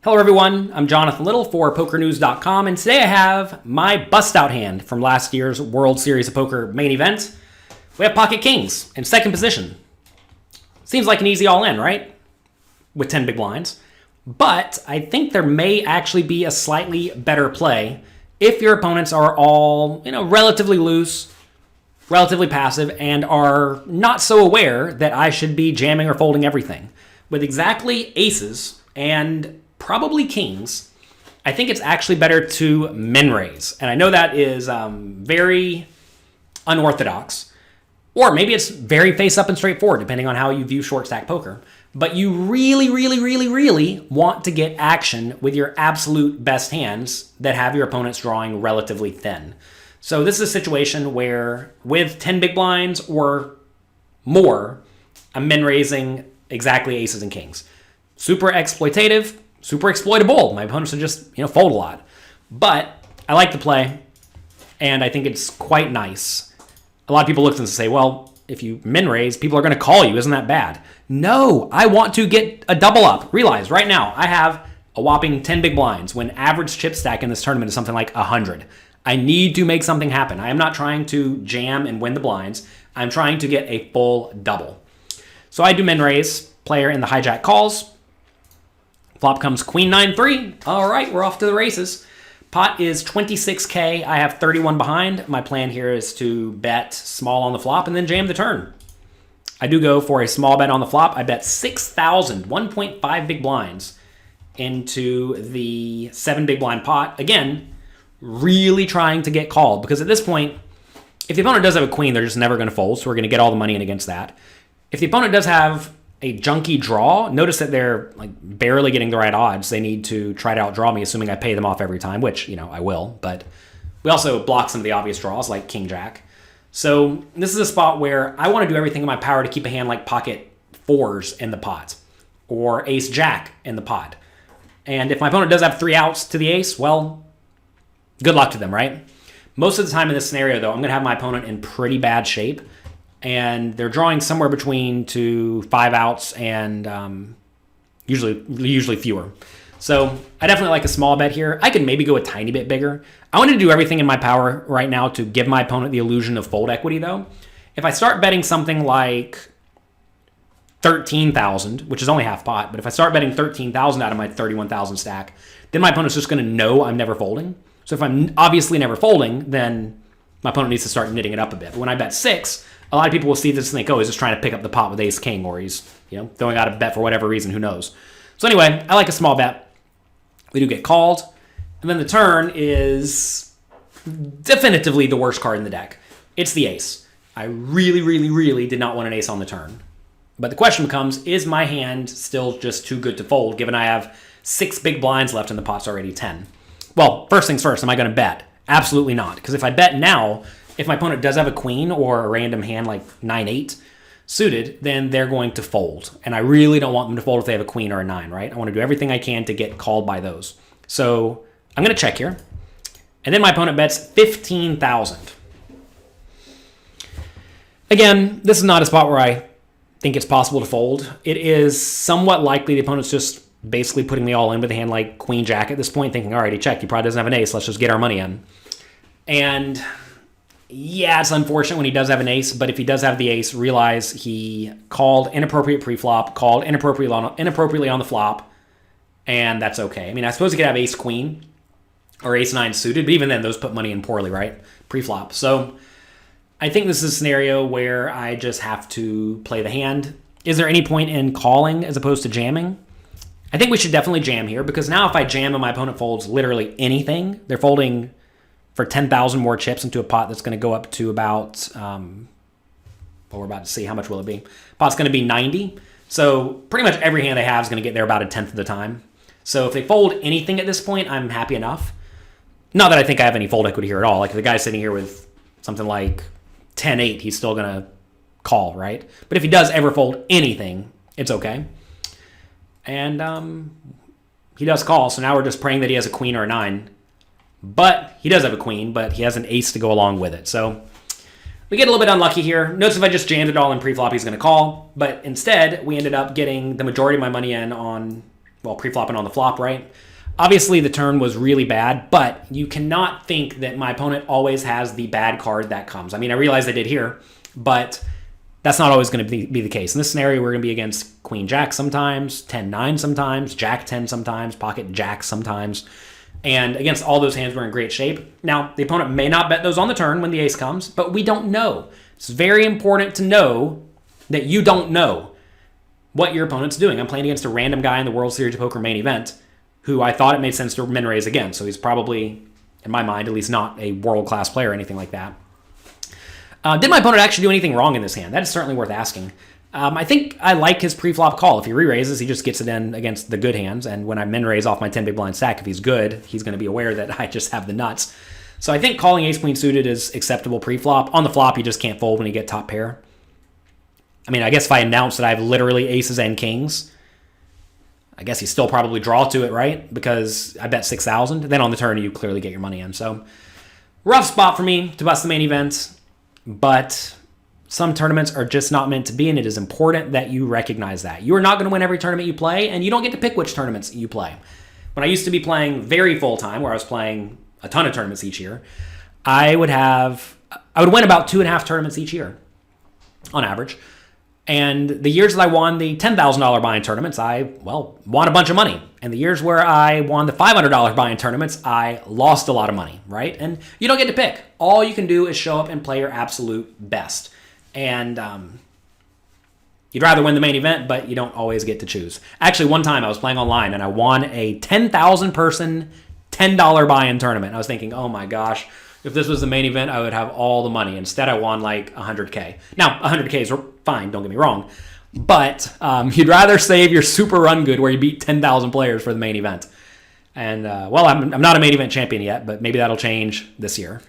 Hello everyone, I'm Jonathan Little for PokerNews.com, and today I have my bust-out hand from last year's World Series of Poker main event. We have Pocket Kings in second position. Seems like an easy all-in, right? With 10 big blinds. But I think there may actually be a slightly better play if your opponents are all, relatively loose, relatively passive, and are not so aware that I should be jamming or folding everything. With exactly aces and probably kings, I think it's actually better to min raise. And I know that is very unorthodox, or maybe it's very face up and straightforward, depending on how you view short stack poker. But you really want to get action with your absolute best hands that have your opponents drawing relatively thin. So this is a situation where with 10 big blinds or more, I'm min raising exactly aces and kings. Super exploitative, super exploitable. My opponents will just, fold a lot. But I like the play, and I think it's quite nice. A lot of people look at this and say, well, if you min raise, people are going to call you. Isn't that bad? No, I want to get a double up. Realize right now I have a whopping 10 big blinds when average chip stack in this tournament is something like 100. I need to make something happen. I am not trying to jam and win the blinds. I'm trying to get a full double. So I do min raise. Player in the hijack calls. Flop comes queen 9-3. All right, we're off to the races. Pot is 26K. I have 31 behind. My plan here is to bet small on the flop and then jam the turn. I do go for a small bet on the flop. I bet 6,000, 1.5 big blinds into the 7 big blind pot. Again, really trying to get called, because at this point, if the opponent does have a queen, they're just never going to fold, so we're going to get all the money in against that. If the opponent does have a junky draw, notice that they're barely getting the right odds. They need to try to outdraw me, assuming I pay them off every time, which, I will. But we also block some of the obvious draws, like king jack. So this is a spot where I want to do everything in my power to keep a hand like pocket fours in the pot, or ace jack in the pot. And if my opponent does have 3 outs to the ace, well, good luck to them, right? Most of the time in this scenario, though, I'm going to have my opponent in pretty bad shape, and they're drawing somewhere between 5 outs and usually fewer. So I definitely like a small bet here. I could maybe go a tiny bit bigger. I want to do everything in my power right now to give my opponent the illusion of fold equity, though. If I start betting something like 13,000, which is only half pot, but if I start betting 13,000 out of my 31,000 stack, then my opponent's just going to know I'm never folding. So if I'm obviously never folding, then my opponent needs to start knitting it up a bit. But when I bet 6, a lot of people will see this and think, oh, he's just trying to pick up the pot with ace king, or he's throwing out a bet for whatever reason, who knows. So anyway, I like a small bet. We do get called. And then the turn is definitively the worst card in the deck. It's the ace. I really did not want an ace on the turn. But the question becomes, is my hand still just too good to fold, given I have 6 big blinds left and the pot's already 10? Well, first things first, am I going to bet? Absolutely not. Because if I bet now, if my opponent does have a queen or a random hand like 9-8 suited, then they're going to fold. And I really don't want them to fold if they have a queen or a 9, right? I want to do everything I can to get called by those. So I'm going to check here. And then my opponent bets 15,000. Again, this is not a spot where I think it's possible to fold. It is somewhat likely the opponent's just basically putting me all in with a hand like queen jack at this point, thinking, all right, he checked. He probably doesn't have an ace. Let's just get our money in. And yeah, it's unfortunate when he does have an ace, but if he does have the ace, realize he called inappropriate pre-flop, called inappropriately on the flop, and that's okay. I mean, I suppose he could have ace queen or ace 9 suited, but even then, those put money in poorly, right? Pre-flop. So I think this is a scenario where I just have to play the hand. Is there any point in calling as opposed to jamming? I think we should definitely jam here, because now if I jam and my opponent folds literally anything, they're folding for 10,000 more chips into a pot that's going to go up to about, well, we're about to see, how much will it be? Pot's going to be 90. So pretty much every hand they have is going to get there about 1/10 of the time. So if they fold anything at this point, I'm happy enough. Not that I think I have any fold equity here at all. Like if the guy's sitting here with something like 10-8, he's still going to call, right? But if he does ever fold anything, it's okay. And he does call, so now we're just praying that he has a queen or a 9. But he does have a queen, but he has an ace to go along with it. So we get a little bit unlucky here. Notice if I just jammed it all in pre-flop, he's going to call. But instead, we ended up getting the majority of my money in on well, pre-flop and on the flop, right? Obviously, the turn was really bad, but you cannot think that my opponent always has the bad card that comes. I mean, I realize I did here, but that's not always going to be the case. In this scenario, we're going to be against Queen Jack sometimes, 10-9 sometimes, Jack 10 sometimes, Pocket Jack sometimes. And against all those hands, we're in great shape. Now, the opponent may not bet those on the turn when the ace comes, but we don't know. It's very important to know that you don't know what your opponent's doing. I'm playing against a random guy in the World Series of Poker main event who I thought it made sense to min raise again. So he's probably, in my mind, at least not a world-class player or anything like that. Did my opponent actually do anything wrong in this hand? That is certainly worth asking. I think I like his pre-flop call. If he re-raises, he just gets it in against the good hands. And when I min raise off my 10 big blind stack, if he's good, he's going to be aware that I just have the nuts. So I think calling ace-queen suited is acceptable pre-flop. On the flop, you just can't fold when you get top pair. I mean, I guess if I announce that I have literally aces and kings, I guess you still probably draw to it, right? Because I bet 6,000. Then on the turn, you clearly get your money in. So rough spot for me to bust the main event. But some tournaments are just not meant to be, and it is important that you recognize that. You are not going to win every tournament you play, and you don't get to pick which tournaments you play. When I used to be playing very full-time, where I was playing a ton of tournaments each year, I would win about 2.5 tournaments each year on average. And the years that I won the $10,000 buy-in tournaments, I won a bunch of money. And the years where I won the $500 buy-in tournaments, I lost a lot of money, right? And you don't get to pick. All you can do is show up and play your absolute best. And you'd rather win the main event, but you don't always get to choose. Actually, one time I was playing online and I won a 10,000 person $10 buy-in tournament. I was thinking, oh my gosh, if this was the main event, I would have all the money. Instead, I won like 100K. Now, 100K is fine, don't get me wrong. But you'd rather save your super run good where you beat 10,000 players for the main event. And, I'm not a main event champion yet, but maybe that'll change this year.